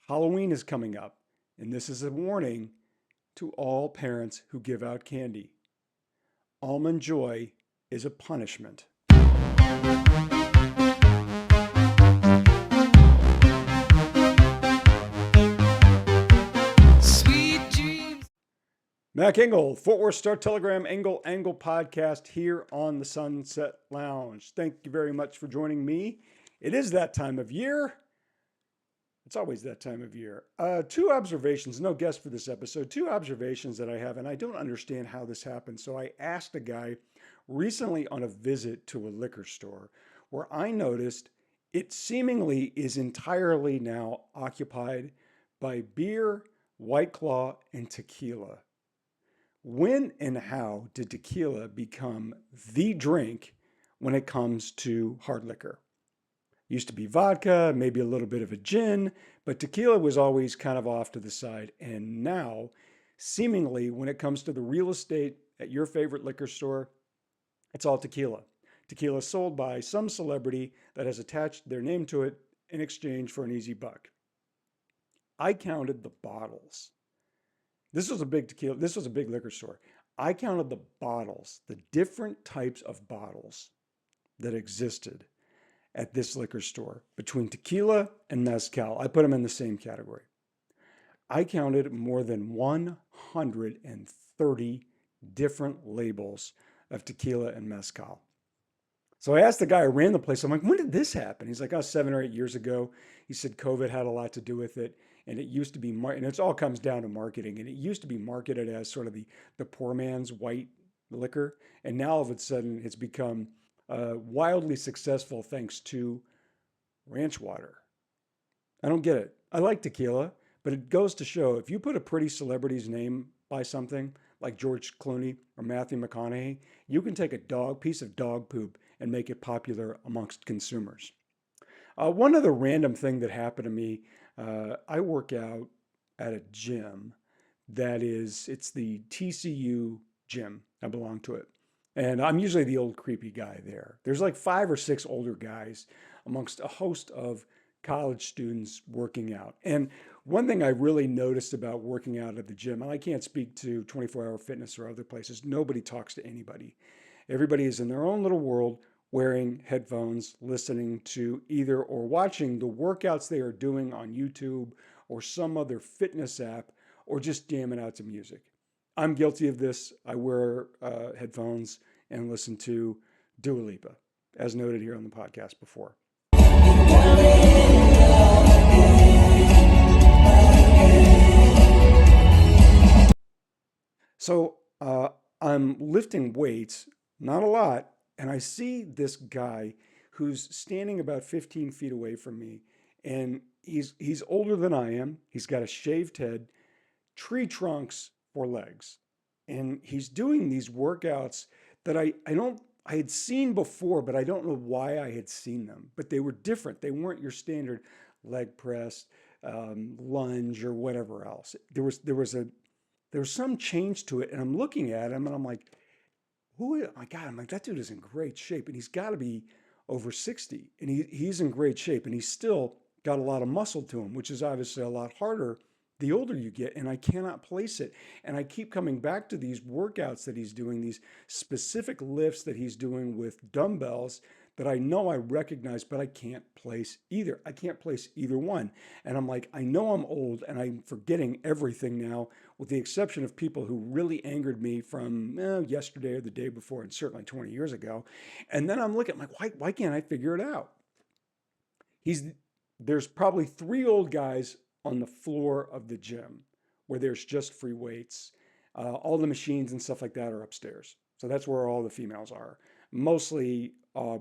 Halloween is coming up, and this is a warning to all parents who give out candy. Almond joy is a punishment. Sweet dreams. Mac Engel, Fort Worth Star Telegram Engel Angle podcast here on the Sunset Lounge. Thank you very much for joining me. It is that time of year. It's always that time of year. Two observations, no guest for this episode, two observations that I have, and I don't understand how this happened. So I asked a guy recently on a visit to a liquor store where I noticed it seemingly is entirely now occupied by beer, White Claw, and tequila. When and how did tequila become the drink when it comes to hard liquor? Used to be vodka, maybe a little bit of a gin, but tequila was always kind of off to the side. And now, seemingly, when it comes to the real estate at your favorite liquor store, it's all tequila. Tequila sold by some celebrity that has attached their name to it in exchange for an easy buck. I counted the bottles. This was a big tequila, this was a big liquor store. I counted the bottles, the different types of bottles that existed at this liquor store between tequila and mezcal. I put them in the same category. I counted more than 130 different labels of tequila and mezcal. So I asked the guy who ran the place, I'm like, when did this happen? He's like, oh, 7 or 8 years ago. He said COVID had a lot to do with it. And it used to be, and it all comes down to marketing. And it used to be marketed as sort of the poor man's white liquor. And now all of a sudden it's become wildly successful thanks to ranch water. I don't get it. I like tequila, but it goes to show if you put a pretty celebrity's name by something like George Clooney or Matthew McConaughey, you can take a piece of dog poop and make it popular amongst consumers. One other random thing that happened to me, I work out at a gym it's the TCU gym. I belong to it. And I'm usually the old creepy guy there. There's like 5 or 6 older guys amongst a host of college students working out. And one thing I really noticed about working out at the gym, and I can't speak to 24-hour fitness or other places, nobody talks to anybody. Everybody is in their own little world, wearing headphones, listening to either or watching the workouts they are doing on YouTube or some other fitness app, or just jamming out to music. I'm guilty of this. I wear headphones and listen to Dua Lipa, as noted here on the podcast before. So I'm lifting weights, not a lot, and I see this guy who's standing about 15 feet away from me, and he's older than I am. He's got a shaved head, tree trunks for legs. And he's doing these workouts that I had seen before, but I don't know why I had seen them. But they were different. They weren't your standard leg press, lunge, or whatever else. There was some change to it. And I'm looking at him and I'm like, oh my God, I'm like, that dude is in great shape. And he's got to be over 60. And he's in great shape. And he's still got a lot of muscle to him, which is obviously a lot harder the older you get, and I cannot place it. And I keep coming back to these workouts that he's doing, these specific lifts that he's doing with dumbbells that I know I recognize, but I can't place either. I can't place either one. And I'm like, I know I'm old and I'm forgetting everything now, with the exception of people who really angered me from yesterday or the day before, and certainly 20 years ago. And then I'm looking, I'm like, why can't I figure it out? There's probably 3 old guys on the floor of the gym where there's just free weights. All the machines and stuff like that are upstairs. So that's where all the females are. Mostly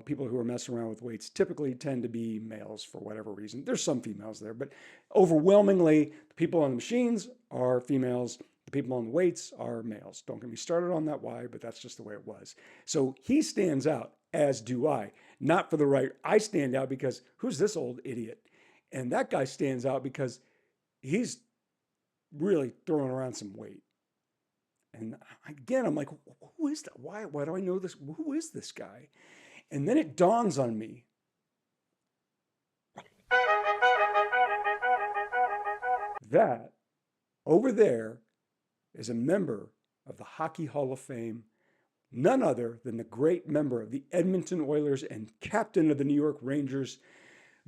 people who are messing around with weights typically tend to be males for whatever reason. There's some females there, but overwhelmingly, the people on the machines are females. The people on the weights are males. Don't get me started on that why, but that's just the way it was. So he stands out, as do I. Not for the right. I stand out because who's this old idiot? And that guy stands out because he's really throwing around some weight. And again, I'm like, who is that? Why do I know this? Who is this guy? And then it dawns on me. That over there is a member of the Hockey Hall of Fame, none other than the great member of the Edmonton Oilers and captain of the New York Rangers,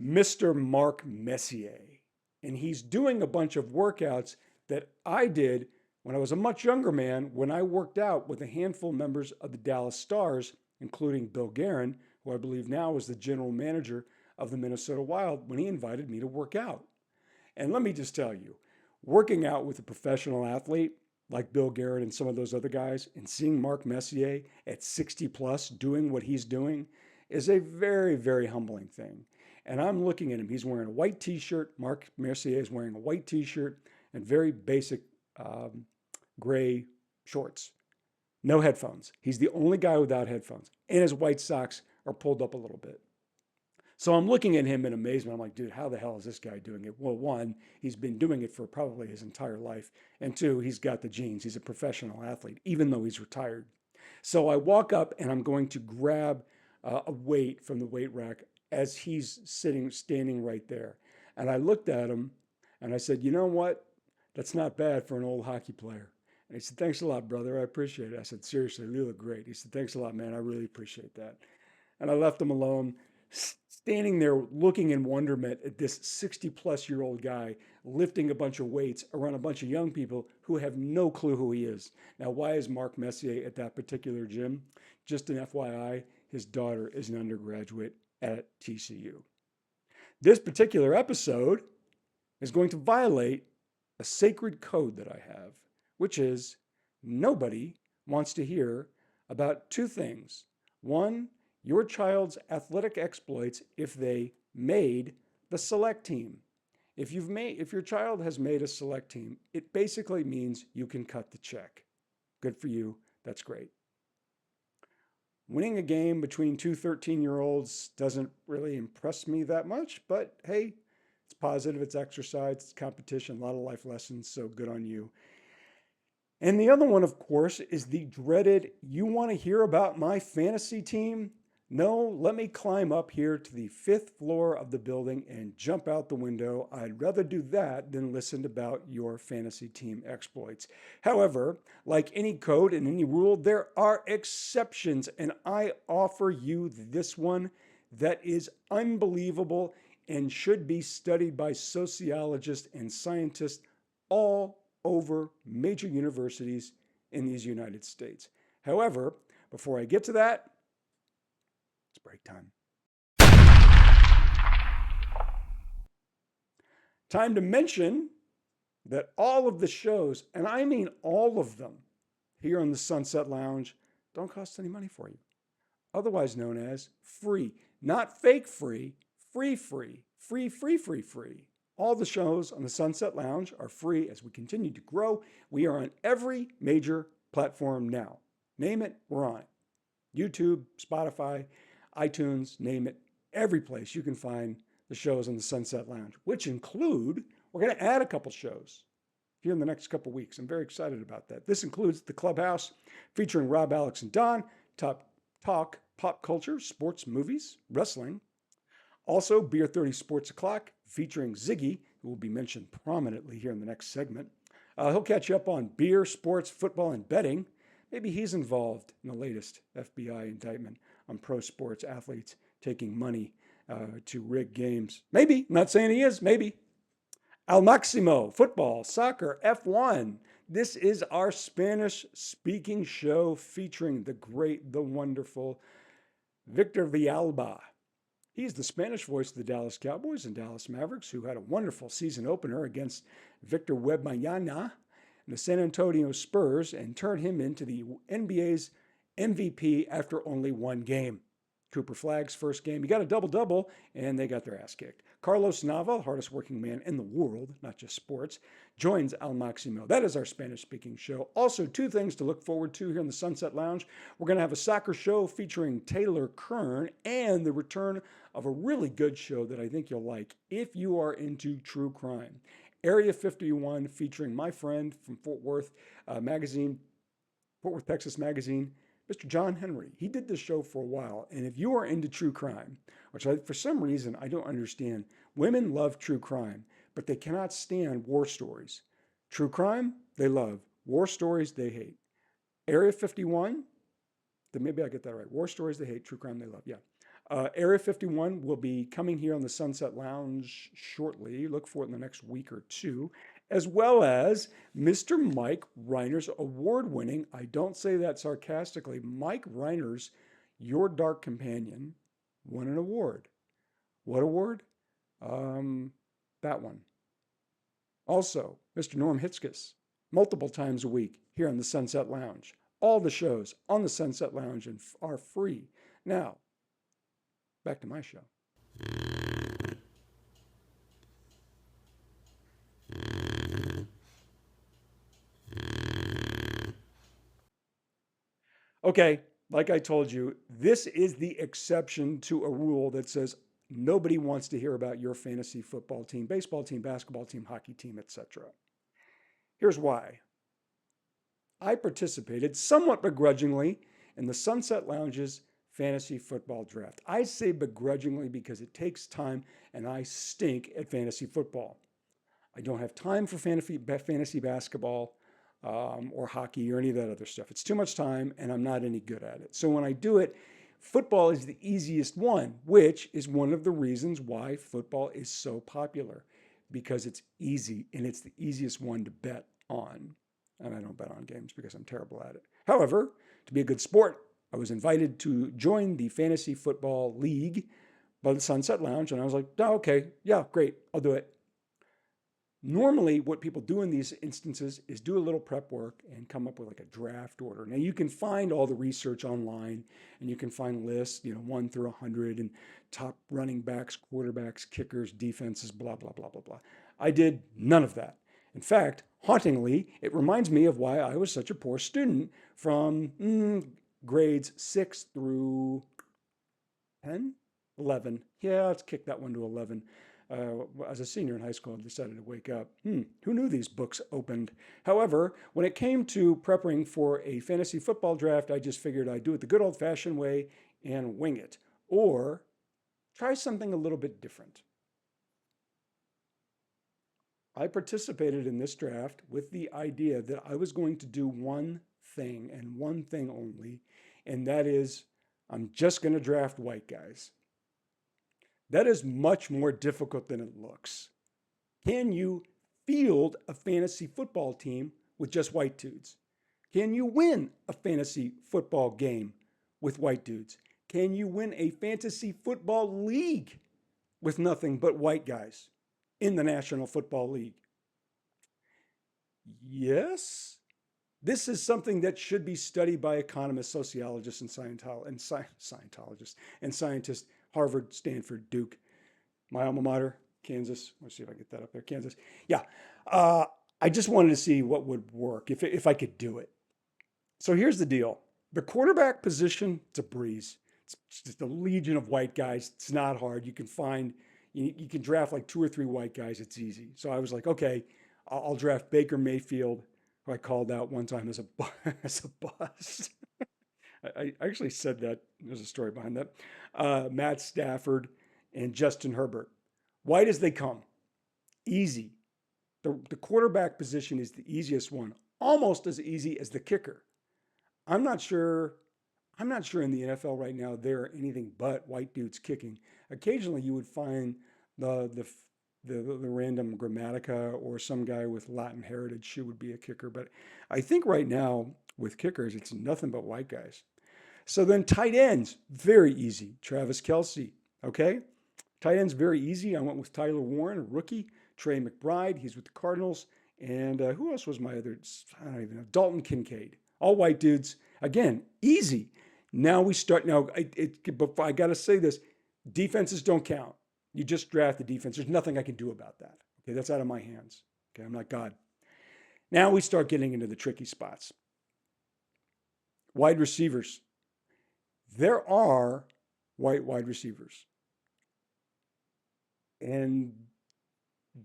Mr. Mark Messier. And he's doing a bunch of workouts that I did when I was a much younger man, when I worked out with a handful of members of the Dallas Stars, including Bill Guerin, who I believe now is the general manager of the Minnesota Wild, when he invited me to work out. And let me just tell you, working out with a professional athlete like Bill Guerin and some of those other guys, and seeing Mark Messier at 60 plus doing what he's doing is a very, very humbling thing. And I'm looking at him. He's wearing a white t-shirt. Mark Messier is wearing a white t-shirt and very basic gray shorts. No headphones. He's the only guy without headphones. And his white socks are pulled up a little bit. So I'm looking at him in amazement. I'm like, dude, how the hell is this guy doing it? Well, one, he's been doing it for probably his entire life. And two, he's got the genes. He's a professional athlete, even though he's retired. So I walk up and I'm going to grab a weight from the weight rack as he's standing right there. And I looked at him and I said, you know what? That's not bad for an old hockey player. And he said, thanks a lot, brother. I appreciate it. I said, seriously, you look great. He said, thanks a lot, man. I really appreciate that. And I left him alone, standing there looking in wonderment at this 60-plus-year-old guy lifting a bunch of weights around a bunch of young people who have no clue who he is. Now, why is Mark Messier at that particular gym? Just an FYI, his daughter is an undergraduate at TCU. This particular episode is going to violate a sacred code that I have, which is nobody wants to hear about two things. One, your child's athletic exploits if they made the select team. If your child has made a select team, it basically means you can cut the check. Good for you. That's great. Winning a game between two 13-year-olds doesn't really impress me that much, but hey, it's positive, it's exercise, it's competition, a lot of life lessons, so good on you. And the other one, of course, is the dreaded, you want to hear about my fantasy team? No, let me climb up here to the 5th floor of the building and jump out the window. I'd rather do that than listen about your fantasy team exploits. However, like any code and any rule, there are exceptions, and I offer you this one that is unbelievable and should be studied by sociologists and scientists all over major universities in these United States. However, before I get to that, it's break time. Time to mention that all of the shows, and I mean all of them, here on the Sunset Lounge don't cost any money for you. Otherwise known as free. Not fake free, free. All the shows on the Sunset Lounge are free as we continue to grow. We are on every major platform now. Name it, we're on it. YouTube, Spotify, iTunes, name it. Every place you can find the shows on the Sunset Lounge, which include, we're going to add a couple shows here in the next couple weeks. I'm very excited about that. This includes The Clubhouse, featuring Rob, Alex, and Don, top talk, pop culture, sports, movies, wrestling. Also, Beer 30 Sports O'Clock, featuring Ziggy, who will be mentioned prominently here in the next segment. He'll catch you up on beer, sports, football, and betting. Maybe he's involved in the latest FBI indictment on pro sports athletes taking money to rig games. Maybe, I'm not saying he is, maybe. Al Maximo, football, soccer, F1. This is our Spanish-speaking show featuring the great, the wonderful Victor Villalba. He's the Spanish voice of the Dallas Cowboys and Dallas Mavericks, who had a wonderful season opener against Victor Wembanyama and the San Antonio Spurs and turned him into the NBA's MVP after only one game. Cooper Flagg's first game, he got a double-double, and they got their ass kicked. Carlos Nava, hardest working man in the world, not just sports, joins Al Maximo. That is our Spanish-speaking show. Also, two things to look forward to here in the Sunset Lounge. We're going to have a soccer show featuring Taylor Kern and the return of a really good show that I think you'll like if you are into true crime. Area 51, featuring my friend from Fort Worth magazine, Fort Worth, Texas magazine, Mr. John Henry. He did this show for a while, and if you are into true crime, which for some reason I don't understand, women love true crime, but they cannot stand war stories. True crime, they love. War stories, they hate. Area 51, maybe I get that right. War stories, they hate. True crime, they love. Yeah. Area 51 will be coming here on the Sunset Lounge shortly. Look for it in the next week or two, as well as Mr. Mike Reiner's award-winning, I don't say that sarcastically, Mike Reiner's Your Dark Companion won an award. What award? That one. Also, Mr. Norm Hitzkes, multiple times a week here on the Sunset Lounge. All the shows on the Sunset Lounge are free. Now, back to my show. Okay, like I told you, this is the exception to a rule that says nobody wants to hear about your fantasy football team, baseball team, basketball team, hockey team, etc. Here's why. I participated somewhat begrudgingly in the Sunset Lounge's fantasy football draft. I say begrudgingly because it takes time and I stink at fantasy football. I don't have time for fantasy basketball or hockey or any of that other stuff. It's too much time and I'm not any good at it. So when I do it, football is the easiest one, which is one of the reasons why football is so popular, because it's easy and it's the easiest one to bet on. And I don't bet on games because I'm terrible at it. However, to be a good sport, I was invited to join the Fantasy Football League by the Sunset Lounge, and I was like, oh, okay, yeah, great, I'll do it. Normally, what people do in these instances is do a little prep work and come up with like a draft order. Now, you can find all the research online, and you can find lists, 1 through 100, and top running backs, quarterbacks, kickers, defenses, blah, blah, blah, blah, blah. I did none of that. In fact, hauntingly, it reminds me of why I was such a poor student from grades 6 through 10, 11. Yeah, let's kick that one to 11. As a senior in high school, I decided to wake up. Who knew these books opened? However, when it came to preparing for a fantasy football draft, I just figured I'd do it the good old-fashioned way and wing it, or try something a little bit different. I participated in this draft with the idea that I was going to do one thing and one thing only, and that is I'm just going to draft white guys. That is much more difficult than it looks. Can you field a fantasy football team with just white dudes? Can you win a fantasy football game with white dudes? Can you win a fantasy football league with nothing but white guys in the National Football League? Yes. This is something that should be studied by economists, sociologists, and Scientologists and scientists. Harvard, Stanford, Duke, my alma mater, Kansas. Let's see if I get that up there. Kansas. Yeah. I just wanted to see what would work if I could do it. So here's the deal. The quarterback position, it's a breeze. It's just a legion of white guys. It's not hard. You can draft like 2 or 3 white guys. It's easy. So I was like, okay, I'll draft Baker Mayfield, who I called out one time as a bust. I actually said that. There's a story behind that. Matt Stafford and Justin Herbert. White as they come. Easy. The quarterback position is the easiest one. Almost as easy as the kicker. I'm not sure in the NFL right now there are anything but white dudes kicking. Occasionally you would find the random Grammatica or some guy with Latin heritage who would be a kicker. But I think right now with kickers, it's nothing but white guys. So then tight ends, very easy. Travis Kelce, okay? Tight ends, very easy. I went with Tyler Warren, a rookie. Trey McBride, he's with the Cardinals. And who else was my other? I don't even know. Dalton Kincaid. All white dudes. Again, easy. Now we start. Now, but I got to say this. Defenses don't count. You just draft the defense. There's nothing I can do about that. Okay, that's out of my hands. Okay, I'm not God. Now we start getting into the tricky spots. Wide receivers. There are white wide receivers. And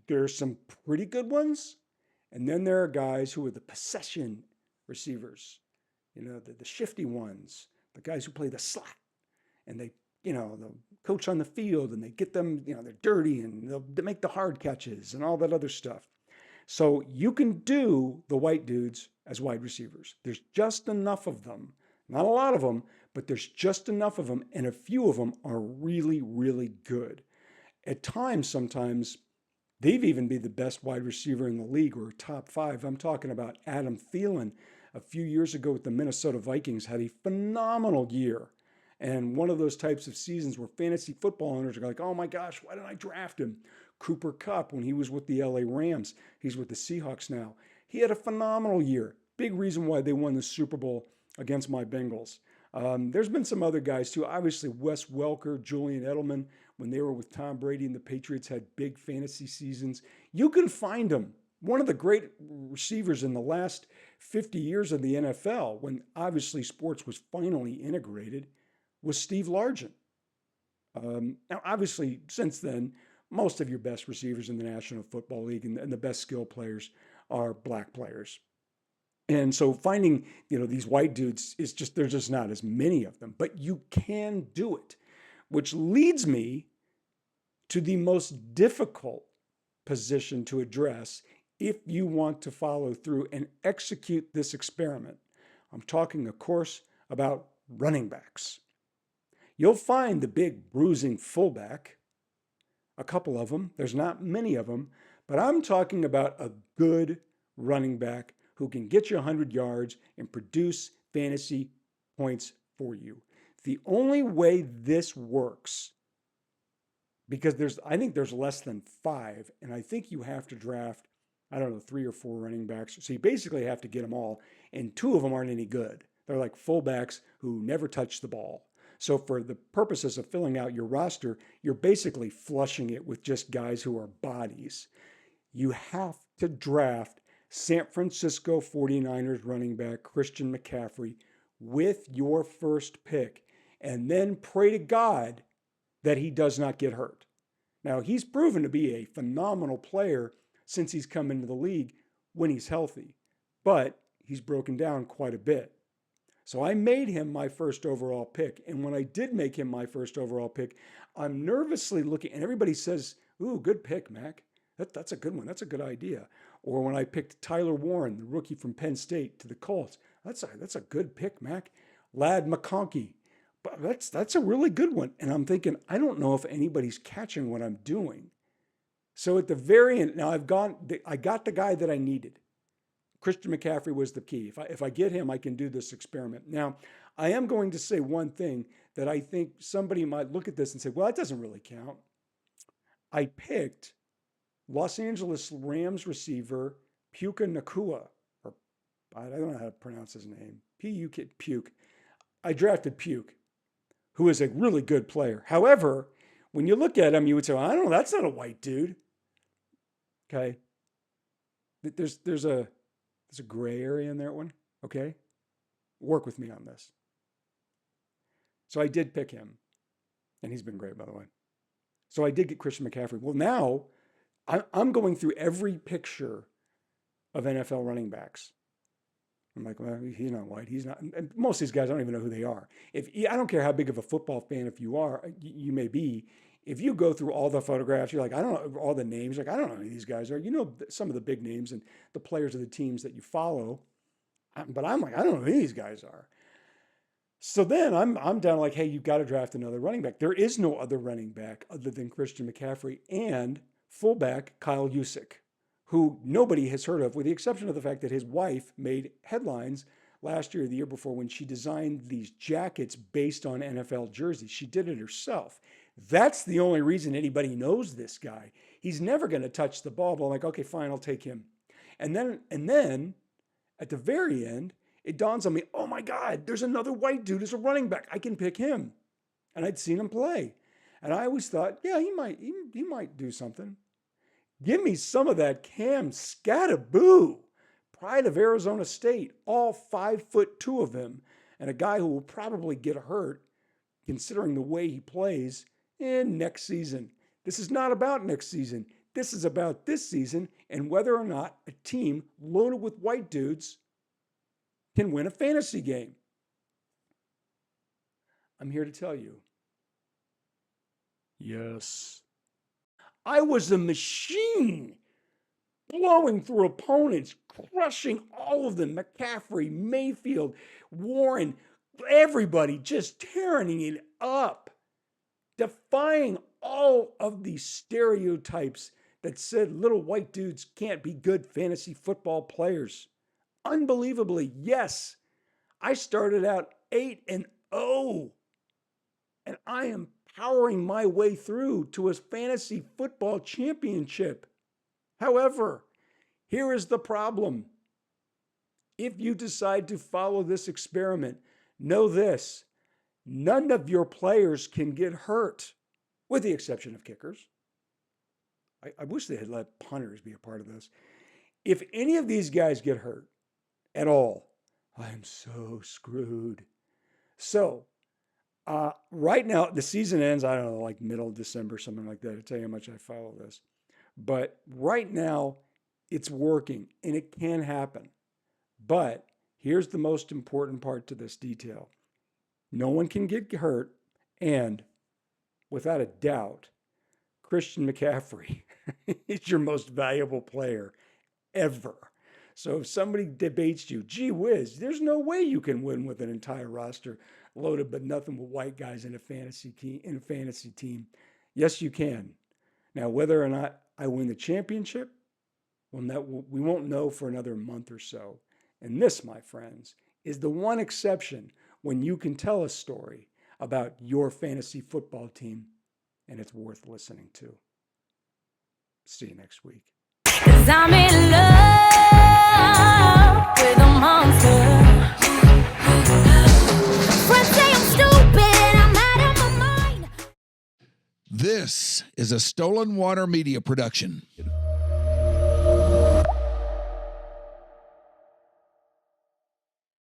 there's some pretty good ones. And then there are guys who are the possession receivers, the shifty ones, the guys who play the slot. And they the coach on the field and they get them, they're dirty and they make the hard catches and all that other stuff. So you can do the white dudes as wide receivers. There's just enough of them, not a lot of them, but there's just enough of them, and a few of them are really, really good. At times, sometimes, they've even be the best wide receiver in the league or top 5. I'm talking about Adam Thielen a few years ago with the Minnesota Vikings, had a phenomenal year. And one of those types of seasons where fantasy football owners are like, oh my gosh, why didn't I draft him? Cooper Kupp, when he was with the LA Rams, he's with the Seahawks now. He had a phenomenal year. Big reason why they won the Super Bowl against my Bengals. There's been some other guys too. Obviously, Wes Welker, Julian Edelman, when they were with Tom Brady and the Patriots, had big fantasy seasons. You can find them. One of the great receivers in the last 50 years of the NFL, when obviously sports was finally integrated, was Steve Largent. Now, obviously, since then, most of your best receivers in the National Football League and the best skill players are black players. And so finding, these white dudes is just, there's just not as many of them, but you can do it, which leads me to the most difficult position to address if you want to follow through and execute this experiment. I'm talking, of course, about running backs. You'll find the big bruising fullback, a couple of them. There's not many of them, but I'm talking about a good running back who can get you 100 yards and produce fantasy points for you. The only way this works, because I think there's less than 5, and I think you have to draft, 3 or 4 running backs. So you basically have to get them all, and 2 of them aren't any good. They're like fullbacks who never touch the ball. So for the purposes of filling out your roster, you're basically flushing it with just guys who are bodies. You have to draft San Francisco 49ers running back Christian McCaffrey with your first pick, and then pray to God that he does not get hurt. Now, he's proven to be a phenomenal player since he's come into the league when he's healthy, but he's broken down quite a bit. So I made him my first overall pick. And when I did make him my first overall pick, I'm nervously looking, and everybody says, ooh, good pick, Mac. That's a good one. That's a good idea. Or when I picked Tyler Warren, the rookie from Penn State, to the Colts, that's a good pick, Mac. Ladd McConkey, but that's a really good one. And I'm thinking, I don't know if anybody's catching what I'm doing. So at the very end, now I got the guy that I needed. Christian McCaffrey was the key. If I get him, I can do this experiment. Now, I am going to say one thing that I think somebody might look at this and say, well, that doesn't really count. I picked Los Angeles Rams receiver Puka Nacua, or I don't know how to pronounce his name. Puke. I drafted Puke, who is a really good player. However, when you look at him, you would say, well, I don't know, that's not a white dude. Okay. There's a gray area in that one. Okay. Work with me on this. So I did pick him, and he's been great, by the way. So I did get Christian McCaffrey. Well, now I'm going through every picture of NFL running backs. I'm like, well, he's not white. He's not. And most of these guys, I don't even know who they are. I don't care how big of a football fan if you are, you may be. If you go through all the photographs, you're like, I don't know all the names. Like, I don't know who these guys are. You know some of the big names and the players of the teams that you follow. But I'm like, I don't know who these guys are. So then I'm down like, hey, you've got to draft another running back. There is no other running back other than Christian McCaffrey and fullback Kyle Juszczyk, who nobody has heard of, with the exception of the fact that his wife made headlines last year or the year before when she designed these jackets based on NFL jerseys. She did it herself. That's the only reason anybody knows this guy. He's never going to touch the ball, but I'm like, okay, fine, I'll take him. And then at the very end, it dawns on me, oh my God, there's another white dude as a running back. I can pick him. And I'd seen him play. And I always thought, yeah, he might do something. Give me some of that Cam Skatteboo, pride of Arizona State, all 5'2" of him, and a guy who will probably get hurt, considering the way he plays, in next season. This is not about next season. This is about this season and whether or not a team loaded with white dudes can win a fantasy game. I'm here to tell you, Yes. I was a machine, blowing through opponents, crushing all of them. McCaffrey, Mayfield, Warren, everybody just tearing it up, defying all of these stereotypes that said little white dudes can't be good fantasy football players. Unbelievably, yes, I started out 8-0, and I am powering my way through to a fantasy football championship. However, here is the problem. If you decide to follow this experiment, know this: none of your players can get hurt, with the exception of kickers. I wish they had let punters be a part of this. If any of these guys get hurt at all, I am so screwed. So, right now, the season ends, I don't know, like middle of December, something like that. I'll tell you how much I follow this. But right now, it's working, and it can happen. But here's the most important part to this detail. No one can get hurt, and without a doubt, Christian McCaffrey is your most valuable player ever. So if somebody debates you, gee whiz, there's no way you can win with an entire roster loaded but nothing but white guys in a fantasy team. Yes, you can. Now, whether or not I win the championship, well, we won't know for another month or so. And this, my friends, is the one exception when you can tell a story about your fantasy football team, and it's worth listening to. See you next week. 'Cause I'm in love with a monster. Friends say I'm stupid, I'm out of my mind. This is a Stolen Water Media production.